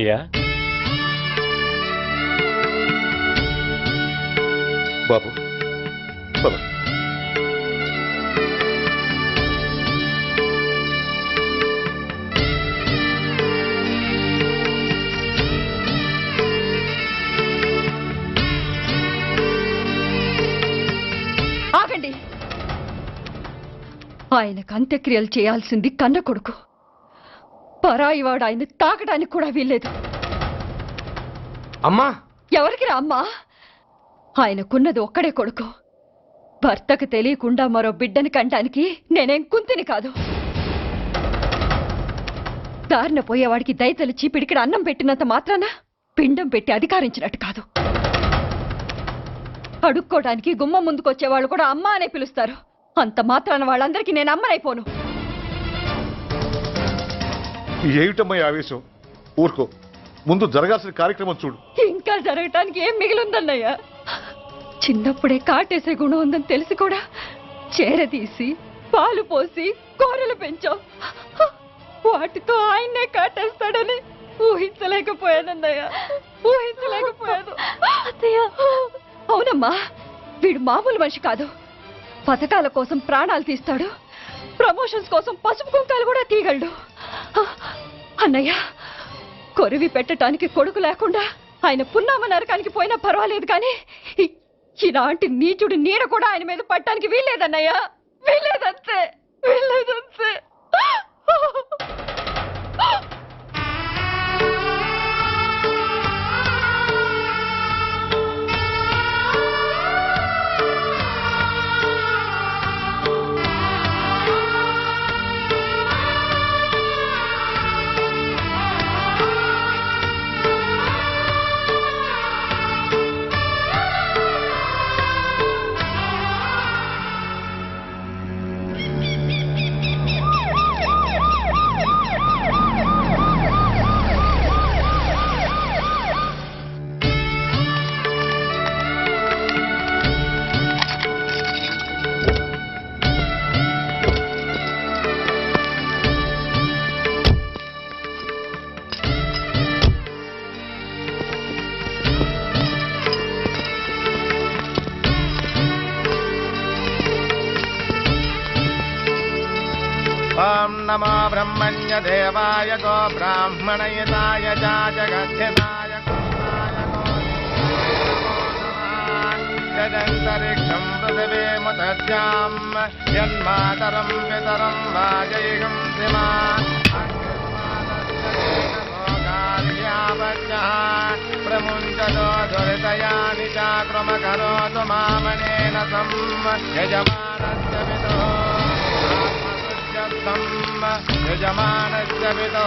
అయ్యా బాబు పద. ఆగండి. ఆయనకు అంత్యక్రియలు చేయాల్సింది కన్న కొడుకు. పరాయివాడు ఆయన తాకడానికి కూడా వీల్లేదు. అమ్మా ఎవరికి రా అమ్మా? ఆయనకున్నది ఒక్కడే కొడుకు. భర్తకు తెలియకుండా మరో బిడ్డని కంటానికి నేనేం కుంతిని కాదు. దారిన పోయేవాడికి దయతలిచి పిడికిడ అన్నం పెట్టినంత మాత్రాన పిండం పెట్టి అధికారించినట్టు కాదు. అడుక్కోవడానికి గుమ్మం ముందుకొచ్చేవాళ్ళు కూడా అమ్మ అనే పిలుస్తారు. అంత మాత్రాన వాళ్ళందరికీ నేను అమ్మనైపోను. ఏమిటమ్మా ఈ ఆవేశం? ఊరుకో, ముందు జరగాల్సిన కార్యక్రమం చూడు. ఇంకా జరగటానికి ఏం మిగిలిందన్నయ్యా? చిన్నప్పుడే కాటేసే గుణం ఉందని తెలిసి కూడా చేరదీసి పాలు పోసి కూరలు పెంచాం. వాటితో ఆయన్నే కాటేస్తాడని ఊహించలేకపోయానన్నయ్యా, ఊహించలేకపోయాను. అవునమ్మా, వీడు మామూలు మనిషి కాదు. పథకాల కోసం ప్రాణాలు తీస్తాడు, ప్రమోషన్స్ కోసం పసుపు కుంకాలు కూడా తీయగలడు. అన్నయ్య, కొరివి పెట్టడానికి కొడుకు లేకుండా ఆయన పున్నామ నరకానికి పోయినా పర్వాలేదు, కానీ ఇలాంటి నీచుడు నీడ కూడా ఆయన మీద పట్టడానికి వీల్లేదన్నయ్యా, వీల్లేదంతే, వీల్లేదంతే. ఓం నమో బ్రహ్మణ్య దేవాయ గో బ్రాహ్మణయతాయ చ జగద్ధితాయ జగంతరిక్షం పృథివీముద్యాం యన్మాతరం పితరం వాజయిగం ధిమా ప్రముంచతో దురితయాని చాక్రమకరోతు మామనేన సం యజమానస్య విదో యజమానస్య విదో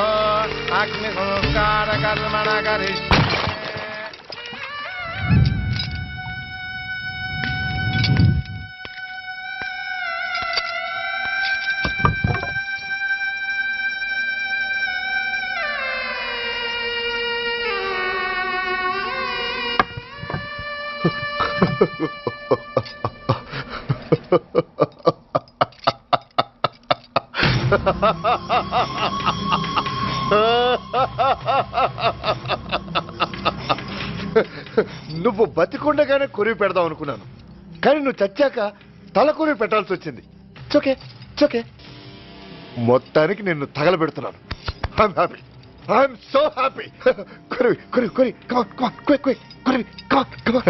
అగ్ని సంస్కార కర్మణ కరిష్యే. నువ్వు బతికుండగానే కొరివి పెడదాం అనుకున్నాను, కానీ నువ్వు చచ్చాక తల కొరివి పెట్టాల్సి వచ్చింది. చోకే చోకే, మొత్తానికి నిన్ను తగలబెడుతున్నాను. I'm happy, I'm so happy. కొరివి కొరివి కొరివి, కమాన్ కమాన్, క్విక్ క్విక్, కొరివి, come on come on.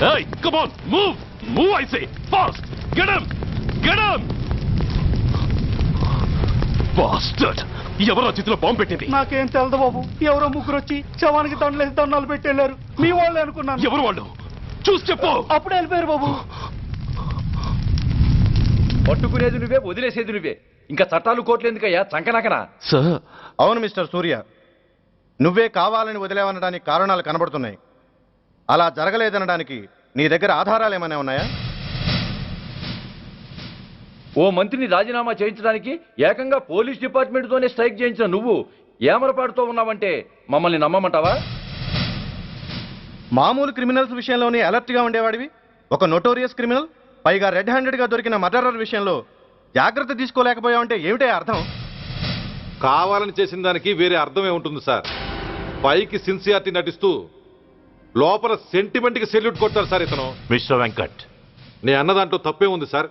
Hey, come on, move! Move, I say! Fast! Get him! Get him! Bastard! ఎవరో చేతిలో బాంబు పెట్టింది? నాకేం తెలదు బాబు. ఎవరో ముగ్గురు వచ్చి శవానికి దండలేసి దండాలు పెట్టి వెళ్ళారు. మీ వాళ్ళే అనుకున్నాను. ఎవరు వాళ్ళు? చూసి చెప్పు. అప్పుడే వెళ్ళిపోయారు బాబు. పట్టుకునేది నువ్వే, వదిలేసేది నువ్వే. ఇంకా చట్టాలు కోర్టులు ఎందుకయ్యా చంకనాకనా? సార్, అవును మిస్టర్ సూర్య, నువ్వే కావాలని వదిలేవనడానికి కారణాలు కనబడుతున్నాయి. అలా జరగలేదనడానికి నీ దగ్గర ఆధారాలు ఏమైనా ఉన్నాయా? ఓ మంత్రిని రాజీనామా చేయించడానికి ఏకంగా పోలీస్ డిపార్ట్మెంట్తోనే స్ట్రైక్ చేయించిన నువ్వు ఏమరపాటుతో ఉన్నావంటే మమ్మల్ని నమ్మమంటావా? మామూలు క్రిమినల్స్ విషయంలోనే అలర్ట్గా ఉండేవాడివి, ఒక నోటోరియస్ క్రిమినల్, పైగా రెడ్ హ్యాండెడ్గా దొరికిన మర్డరర్ విషయంలో జాగ్రత్త తీసుకోలేకపోయావంటే ఏమిటే అర్థం? కావాలని చేసిన దానికి వేరే అర్థమే ఉంటుంది సార్. పైకి సిన్సియారిటీ నటిస్తూ లోపల సెంటిమెంట్కి సెల్యూట్ కొడతారు సార్ ఇతను. మిస్టర్ వెంకట్, నేను అన్న దాంట్లో తప్పే ఉంది సార్.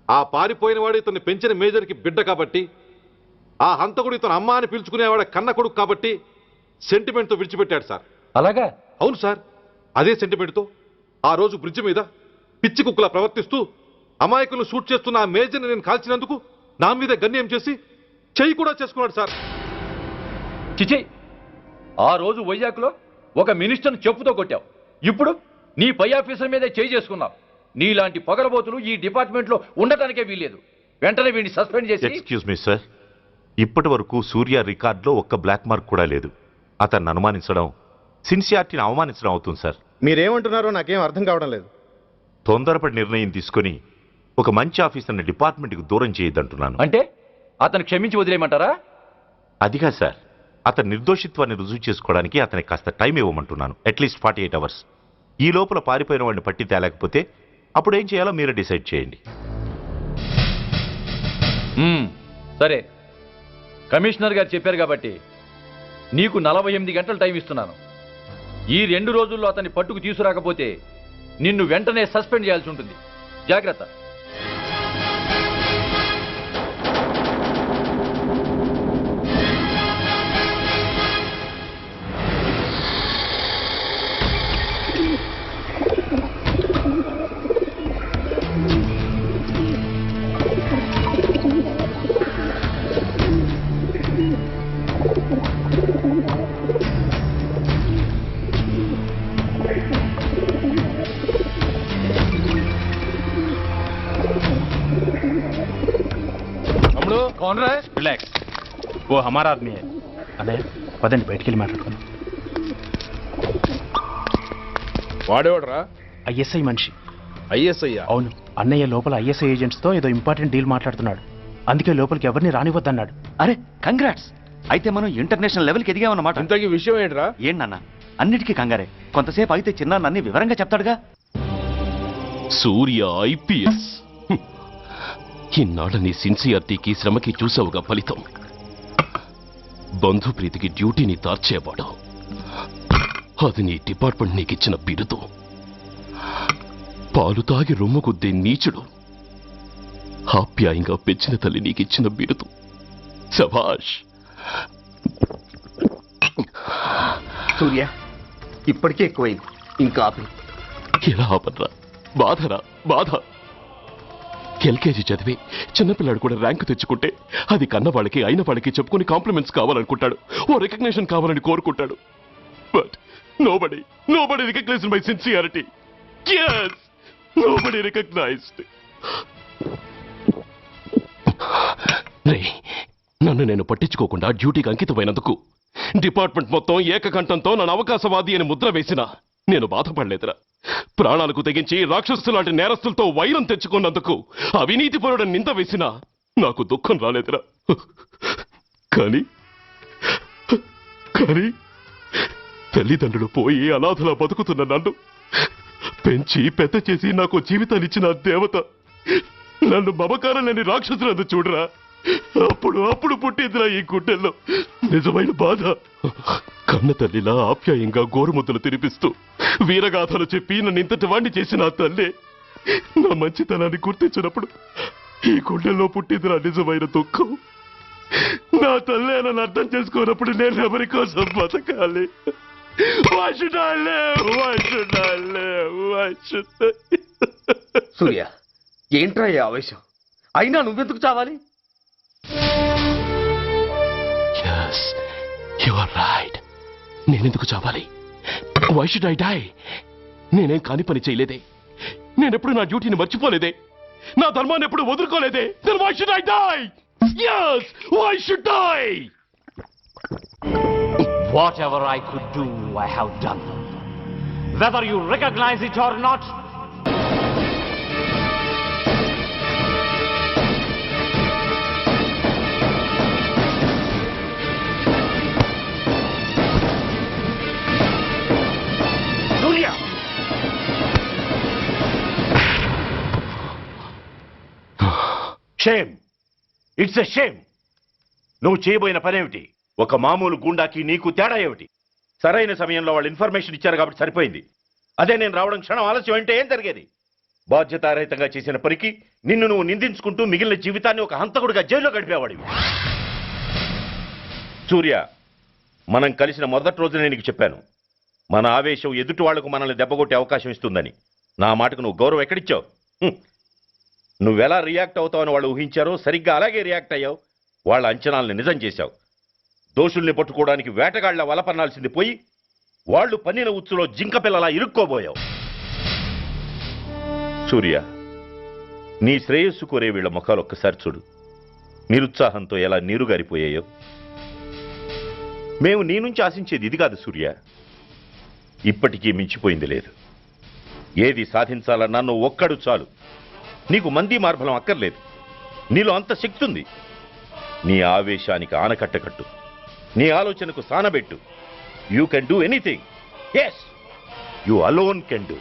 ఆ పారిపోయిన వాడు ఇతన్ని పెంచిన మేజర్కి బిడ్డ కాబట్టి, ఆ హంతకుడు ఇతను అమ్మ అని పిలుచుకునేవాడు కన్న కొడుకు కాబట్టి సెంటిమెంట్తో విడిచిపెట్టాడు సార్. అలాగా? అవును సార్, అదే సెంటిమెంట్తో ఆ రోజు బ్రిడ్జ్ మీద పిచ్చి కుక్కలా ప్రవర్తిస్తూ అమాయకులను షూట్ చేస్తున్న ఆ మేజర్ని నేను కాల్చినందుకు నా మీద గన్యం చేసి చెయ్యి కూడా చేసుకున్నాడు సార్. చిచి, ఆ రోజు వైజాగ్లో ఒక మినిస్టర్ని చెప్పుతో కొట్టావు, ఇప్పుడు నీ పై ఆఫీసర్ మీదే చేయి చేసుకున్నావు. నీలాంటి పొగరబోతులు ఈ డిపార్ట్మెంట్లో ఉండటానికే వీల్లేదు. వెంటనే వీడిని సస్పెండ్ చేసి. ఎక్స్క్యూజ్ మీ సార్, ఇప్పటి వరకు సూర్య రికార్డులో ఒక్క బ్లాక్ మార్క్ కూడా లేదు. అతన్ని అనుమానించడం సిన్సియారిటీని అవమానించడం అవుతుంది సార్. మీరేమంటున్నారో నాకేం అర్థం కావడం లేదు. తొందరపడి నిర్ణయం తీసుకుని ఒక మంచి ఆఫీసర్ని డిపార్ట్మెంట్కి దూరం చేయొద్దంటున్నాను. అంటే అతను క్షమించి వదిలేయమంటారా? అదిగా సార్, అతని నిర్దోషిత్వాన్ని రుజువు చేసుకోవడానికి అతనికి కాస్త టైం ఇవ్వమంటున్నాను. At least 48 hours. ఈ లోపల పారిపోయిన వాడిని పట్టి తేలేకపోతే అప్పుడు ఏం చేయాలో మీరే డిసైడ్ చేయండి. సరే, కమిషనర్ గారు చెప్పారు కాబట్టి నీకు 48 గంటలు టైం ఇస్తున్నాను. ఈ 2 రోజుల్లో అతన్ని పట్టుకు తీసుకురాకపోతే నిన్ను వెంటనే సస్పెండ్ చేయాల్సి ఉంటుంది. జాగ్రత్త. రిలాక్స్, ఓ హమారా ఆద్మీ హై. అన్నయ్య పదండి బయటికి వెళ్ళి మాట్లాడుకున్నాం. వాడేవాడరా? ఐఎస్ఐ మనిషి. ఐఎస్ఐ? అవును, అన్నయ్య లోపల ఐఎస్ఐ ఏజెంట్స్తో ఏదో ఇంపార్టెంట్ డీల్ మాట్లాడుతున్నాడు. అందుకే లోపలికి ఎవరిని రానివద్దన్నాడు. అరే కంగ్రాట్స్, అయితే మనం ఇంటర్నేషనల్ లెవెల్కి ఎదిగామన్నమాట. ఇంతకీ విషయం ఏంట్రా? ఏంటన్నా అన్నిటికీ కంగారే, కొంతసేపు అయితే చిన్న అన్ని వివరంగా చెప్తాడుగా. సూర్య ఐపీఎస్, ఇన్నాళ్ళ నీ సిన్సియారిటీకి శ్రమకి చూసావుగా ఫలితం. బంధుప్రీతికి డ్యూటీని తార్చేవాడు. అది నీ డిపార్ట్మెంట్ నీకిచ్చిన బిరుదు. పాలు తాగి రొమ్ము కొద్దే నీచుడు ఆప్యాయంగా పెంచిన తల్లి నీకిచ్చిన బిరుదు. శభాష్. సూర్య, ఇప్పటికే ఎక్కువైంది, ఇంకా ఆపి. ఎలా ఆపనరా? బాధరా బాధ. ఎల్కేజీ చదివి చిన్నపిల్లాడు కూడా ర్యాంకు తెచ్చుకుంటే అది కన్నవాళ్ళకి అయిన వాళ్ళకి చెప్పుకుని కాంప్లిమెంట్స్ కావాలనుకుంటాడు, ఓ రికగ్నిషన్ కావాలని కోరుకుంటాడు. But nobody recognised my sincerity. yes, nobody recognized. నన్ను నేను పట్టించుకోకుండా డ్యూటీకి అంకితమైనందుకు డిపార్ట్మెంట్ మొత్తం ఏకకంఠంతో నన్ను అవకాశవాది అని ముద్ర వేసినా నేను బాధపడలేదురా. ప్రాణాలకు తెగించి రాక్షసు లాంటి నేరస్తులతో వైరం తెచ్చుకున్నందుకు అవినీతిపరుడని నింద వేసినా నాకు దుఃఖం రాలేదురా. కానీ తల్లిదండ్రులు పోయి అనాథలా బతుకుతున్న నన్ను పెంచి పెద్ద చేసి నాకు జీవితాన్నిచ్చిన దేవత నన్ను మమకారం లేని రాక్షసులందు చూడరా. అప్పుడు పుట్టిందిరా ఈ గుడ్డెల్లో నిజమైన బాధ. కన్న తల్లిలా ఆప్యాయంగా గోరుముద్దలు తినిపిస్తూ వీరగాథలు చెప్పి నన్ను ఇంతటి వాణ్ణి చేసిన ఆ తల్లే నా మంచితనాన్ని గుర్తించినప్పుడు ఈ గుడ్డెల్లో పుట్టిందిరా నిజమైన దుఃఖం. నా తల్లే నన్ను అర్థం చేసుకోనప్పుడు నేను ఎవరి కోసం బతకాలి? సూర్య, ఏంట్రా ఈ ఆవేశం? అయినా నువ్వెందుకు చావాలి? yes, you are right. నేనెందుకు చావాలి? why should I die? నేనేం కాని పని చేయలేదే, నేనెప్పుడు నా డ్యూటీని మర్చిపోలేదే, నా ధర్మాన్ని ఎప్పుడు వదులుకోలేదే. then why should I die? yes, why should I? Whatever I could do, I have done. whether you recognize it or not. Surya! Shame, it's a shame. నువ్వు చేయబోయిన పనేమిటి? ఒక మామూలు గుండాకి నీకు తేడా ఏమిటి? సరైన సమయంలో వాళ్ళు ఇన్ఫర్మేషన్ ఇచ్చారు కాబట్టి సరిపోయింది. అదే నేను రావడం క్షణం ఆలస్యం అంటే ఏం జరిగేది? బాధ్యతారహితంగా చేసిన పనికి నిన్ను నువ్వు నిందించుకుంటూ మిగిలిన జీవితాన్ని ఒక హంతకుడిగా జైల్లో గడిపేవాడివి. సూర్య, మనం కలిసిన మొదటి రోజునే నీకు చెప్పాను, మన ఆవేశం ఎదుటి వాళ్లకు మనల్ని దెబ్బగొట్టే అవకాశం ఇస్తుందని. నా మాటకు నువ్వు గౌరవం ఎక్కడిచ్చావు? నువ్వెలా రియాక్ట్ అవుతావని వాళ్ళు ఊహించారో సరిగ్గా అలాగే రియాక్ట్ అయ్యావు. వాళ్ళ అంచనాలను నిజం చేశావు. దోషుల్ని పట్టుకోవడానికి వేటగాళ్ల వలపన్నాల్సింది పోయి వాళ్ళు పన్నిన ఉచ్చులో జింక పిల్లలా ఇరుక్కోబోయావు. సూర్య, నీ శ్రేయస్సు కోరే వీళ్ళ ముఖాలు ఒక్కసారి చూడు. నిరుత్సాహంతో ఎలా నీరుగారిపోయాయో. మేము నీ నుంచి ఆశించేది ఇది కాదు సూర్య. ఇప్పటికీ మించిపోయింది లేదు. ఏది సాధించాలన్నా నువ్వు ఒక్కడు చాలు. నీకు మంది మార్బలం అక్కర్లేదు. నీలో అంత శక్తి ఉంది. నీ ఆవేశానికి ఆనకట్టకట్టు, నీ ఆలోచనకు సానబెట్టు. You can do anything. Yes, you alone can do.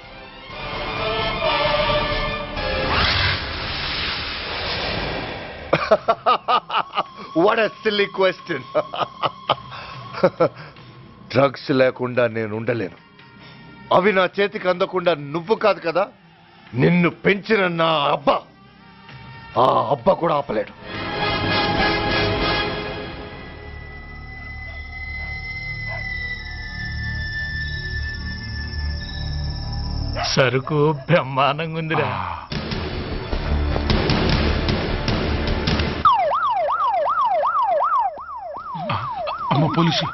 What a silly question. Drugs లేకుండా నేను ఉండలేను. అవి నా చేతికి అందకుండా నువ్వు కాదు కదా, నిన్ను పెంచిన నా అబ్బ, ఆ అబ్బ కూడా ఆపలేడు. సరుకు బ్రహ్మాండంగా ఉందిరా. అమ్మ పోలీసు.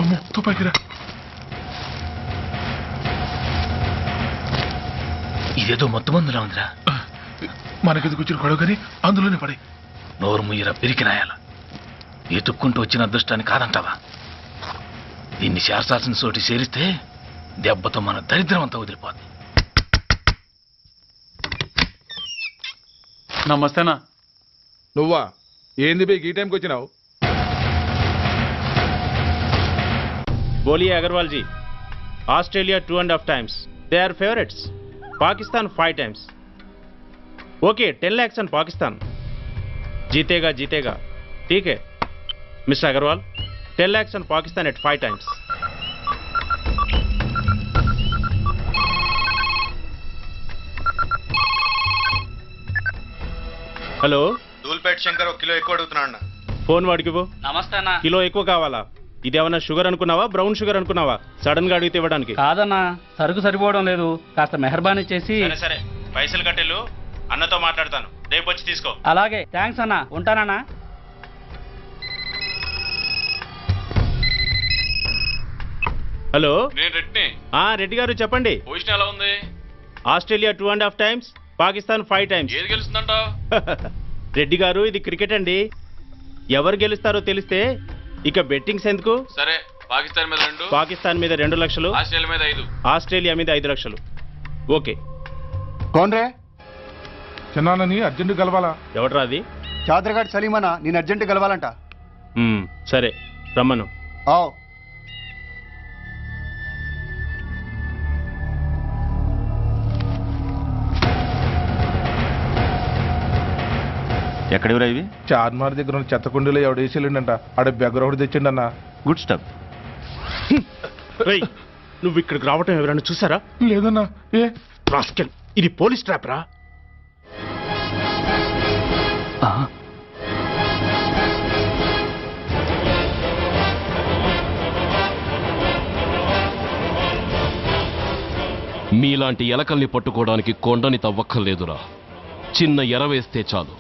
అమ్మో తుపాకిరా. ఇదేదో మొత్తం మందులా ఉందిరా. మనకెందుకు వచ్చిన గొడవ కానీ అందులోనే పడే. నోరు ముయ్యరా పిరికినాయాల. ఎతుక్కుంటూ వచ్చిన అదృష్టాన్ని కాదంటావా? దీన్ని చేర్చాల్సిన చోటి చేరిస్తే దెబ్బతో మన దరిద్రం అంతా వదిలిపోద్ది. నమస్తేనా. నువ్వా? ఏంది బే ఈ టైంకి వచ్చినావు? बोलिए Agarwal ji. Australia 2.5 times. They are favorites. Pakistan 5 times. Okay, 10 lakhs on Pakistan. जीतेगा जीतेगा. ठीक है mister Agarwal, 10 lakhs on Pakistan at 5 times. Hello, Dhoolpet Shankar 1 kilo ఎక్కువ అడుగుతున్నా అన్న. ఫోన్ వాడికి పో. నమస్తే అన్న. కిలో ఎక్కువ కావాలా? ఇదేమన్నా షుగర్ అనుకున్నావా, బ్రౌన్ షుగర్ అనుకున్నావా? సడన్ గా అడిగితే ఇవ్వడానికి? కాదన్నా, సరుకు సరిపోవడం లేదు. కాస్త మెహర్బానీ చేసి. సరే పైసలు కట్టెలు, అన్నతో మాట్లాడతాను, రేపు వచ్చి తీసుకో. అలాగే, థ్యాంక్స్ అన్న. ఉంటానన్నా. హలో, నేను రెడ్డిని. రెడ్డి గారు చెప్పండి. పొజిషన్ ఎలా ఉంది? Australia 2.5 times, Pakistan 5 times. ఏది గెలుస్తుందంటావు? రెడ్డి గారు, ఇది క్రికెట్ అండి. ఎవరు గెలుస్తారో తెలిస్తే ఇక బెట్టింగ్స్ ఎందుకు? సరే, పాకిస్తాన్ మీద 2, పాకిస్తాన్ మీద 2 లక్షలు, ఆస్ట్రేలియా మీద 5. ఆస్ట్రేలియా మీద 5 లక్షలు. ఓకే. కోన్రే? చిన్నాన్నని అర్జెంట్ కలవాలా? ఎవడ్రా అది? చాదరగాడ్ సలీమనా, నేను అర్జెంట్ కలవాలంట. సరే రమ్మను. ఎక్కడెవరా ఇవి? చార్మార్ దగ్గర ఉన్న చెత్తకుండీలో ఎవడు వేసేళ్ళంట. ఆడ బెగ్గర ఒకటి తెచ్చిండన్న. Good stuff. నువ్వు ఇక్కడికి రావటం ఎవరైనా చూసారా? లేదన్నా. ఏ రాస్కెల్, ఇది పోలీస్ ట్రాప్ రా. మీలాంటి ఎలకల్ని పట్టుకోవడానికి కొండని తవ్వక్కర్లేదురా, చిన్న ఎర వేస్తే చాలు.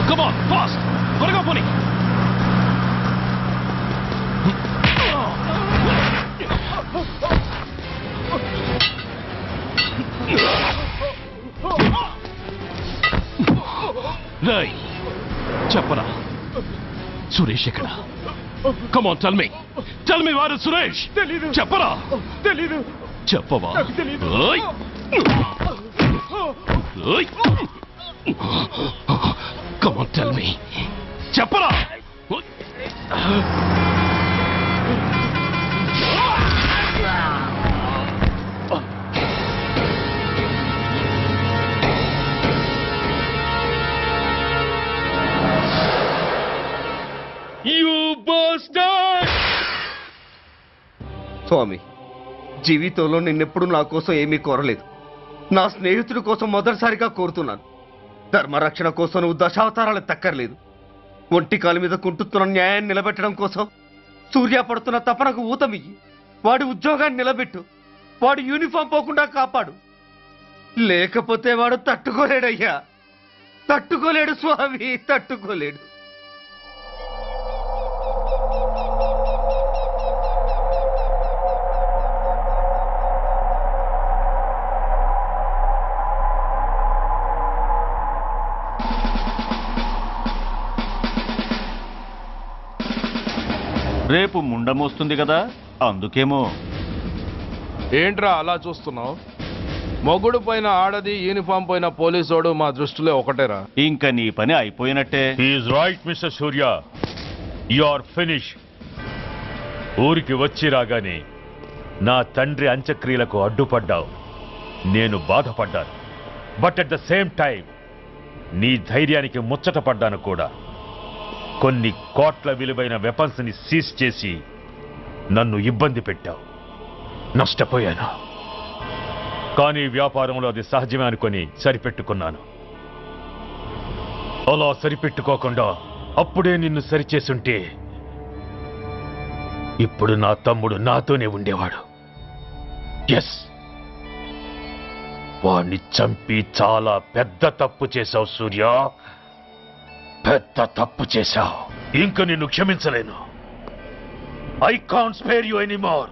Come on, fast! త్వరగా పోనీ. రేయ్, చెప్పరా సురేష్ ఎక్కడ? Come on, tell me. Tell me where is Suresh? తెలీదు. చెప్పరా? తెలీదు. చెప్పవా? ఓయ్. ఓయ్. Come on, tell me. చెప్పరా? స్వామి, జీవితంలో నిన్నెప్పుడు నా కోసం ఏమీ కోరలేదు. నా స్నేహితుడి కోసం మొదటిసారిగా కోరుతున్నాను. ధర్మరక్షణ కోసం నువ్వు దశావతారాలు తక్కర్లేదు. ఒంటి కాలు మీద కుంటుతున్న న్యాయాన్ని నిలబెట్టడం కోసం సూర్య పడుతున్న తపనకు ఊతమియ్యి. వాడి ఉద్యోగాన్ని నిలబెట్టు. వాడు యూనిఫామ్ పోకుండా కాపాడు. లేకపోతే వాడు తట్టుకోలేడయ్యా, తట్టుకోలేడు స్వామి, తట్టుకోలేడు. రేపు ముండమొస్తుంది కదా, అందుకేమో. ఏంట్రా అలా చూస్తున్నావు? మొగుడు పైన ఆడది, యూనిఫామ్ పైన పోలీసోడు మా దృష్టిలో ఒకటేరా. ఇంకా నీ పని అయిపోయినట్టే. Is right mister Surya, you are finish. ఊరికి వచ్చి రాగానే నా తండ్రి అంత్యక్రియలకు అడ్డుపడ్డావు. నేను బాధపడ్డాను. But at the same time నీ ధైర్యానికి ముచ్చటపడ్డాను కూడా. కొన్ని కోట్ల విలువైన వెపన్స్ ని సీజ్ చేసి నన్ను ఇబ్బంది పెట్టావు. నష్టపోయాను. కానీ వ్యాపారంలో అది సహజమే అనుకొని సరిపెట్టుకున్నాను. అలా సరిపెట్టుకోకుండా అప్పుడే నిన్ను సరిచేసుంటే ఇప్పుడు నా తమ్ముడు నాతోనే ఉండేవాడు. ఎస్, వాణ్ణి చంపి చాలా పెద్ద తప్పు చేశావు సూర్య, పెద్ద తప్పు చేశావు. ఇంక నిన్ను క్షమించలేను. I can't spare you anymore.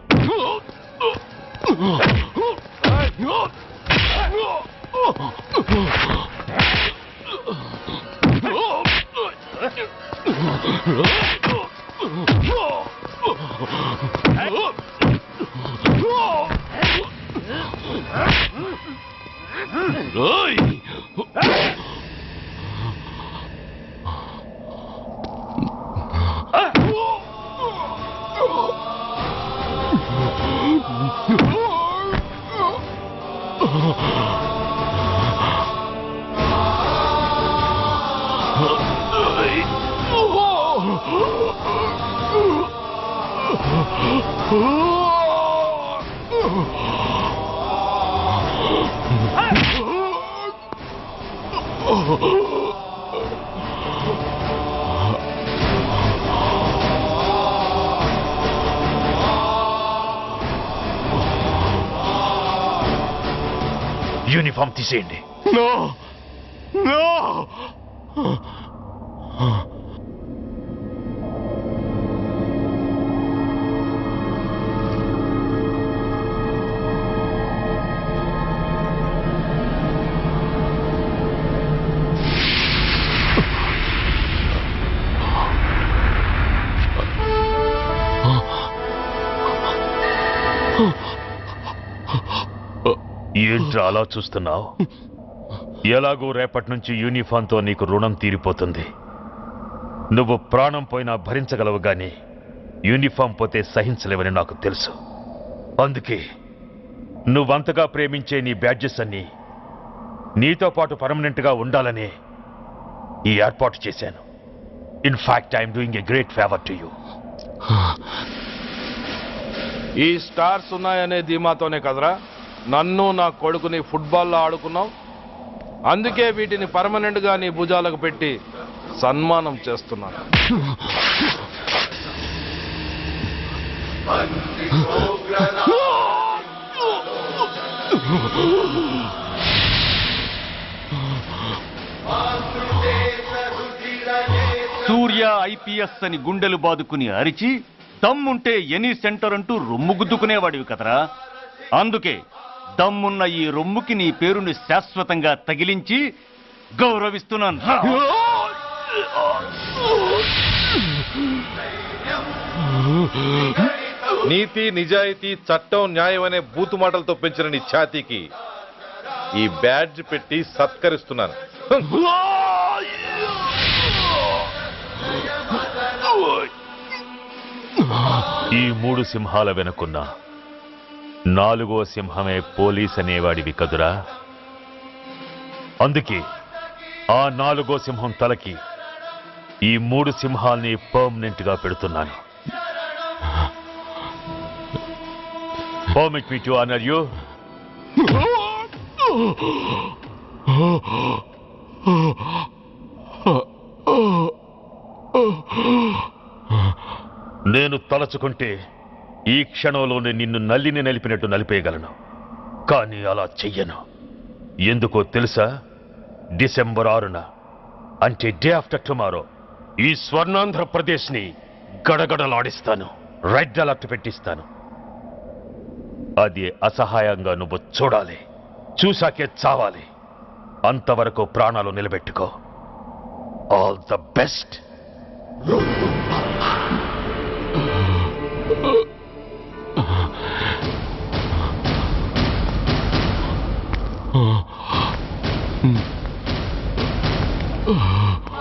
Uniform తీసేయండి. నో నో ఏంట్రా అలా చూస్తున్నావు? ఎలాగూ రేపటి నుంచి యూనిఫామ్తో నీకు రుణం తీరిపోతుంది. నువ్వు ప్రాణం పోయినా భరించగలవు గాని యూనిఫామ్ పోతే సహించలేవని నాకు తెలుసు. అందుకే నువ్వంతగా ప్రేమించే నీ బ్యాడ్జెస్ అన్నీ నీతో పాటు పర్మనెంట్గా ఉండాలని ఈ ఏర్పాటు చేశాను. In fact I'm doing a great favour to you. ఈ స్టార్స్ ఉన్నాయనే ధీమాతోనే కదరా నన్ను నా కొడుకుని ఫుట్బాల్లో ఆడుకున్నావు. అందుకే వీటిని పర్మనెంట్ గా నీ భుజాలకు పెట్టి సన్మానం చేస్తున్నాను. సూర్య ఐపీఎస్ అని గుండెలు బాదుకుని అరిచి దమ్ముంటే ఎనీ సెంటర్ అంటూ రొమ్ము గుద్దుకునేవాడివి కదరా. అందుకే దమ్మున్న ఈ రొమ్ముకి నీ పేరుని శాశ్వతంగా తగిలించి గౌరవిస్తున్నాను. నీతి నిజాయితీ చట్టం న్యాయం అనే బూతు మాటలతో పెంచిన నీ ఛాతీకి ఈ బ్యాడ్జ్ పెట్టి సత్కరిస్తున్నాను. ఈ 3 సింహాల వెనుకున్న 4వ సింహమే పోలీస్ అనేవాడివి కదురా. అందుకే ఆ 4వ సింహం తలకి ఈ 3 సింహాల్ని పర్మనెంట్ గా పెడుతున్నాను. Permit me to honor you. నేను తలచుకుంటే ఈ క్షణంలోనే నిన్ను నల్లిని నలిపినట్టు నలిపేయగలను. కానీ అలా చెయ్యను. ఎందుకో తెలుసా? డిసెంబర్ 6న అంటే డే ఆఫ్టర్ టుమారో ఈ స్వర్ణాంధ్రప్రదేశ్ని గడగడలాడిస్తాను. రెడ్ అలర్ట్ పెట్టిస్తాను. అది అసహాయంగా నువ్వు చూడాలి. చూశాకే చావాలి. అంతవరకు ప్రాణాలు నిలబెట్టుకో. All the best. Oh.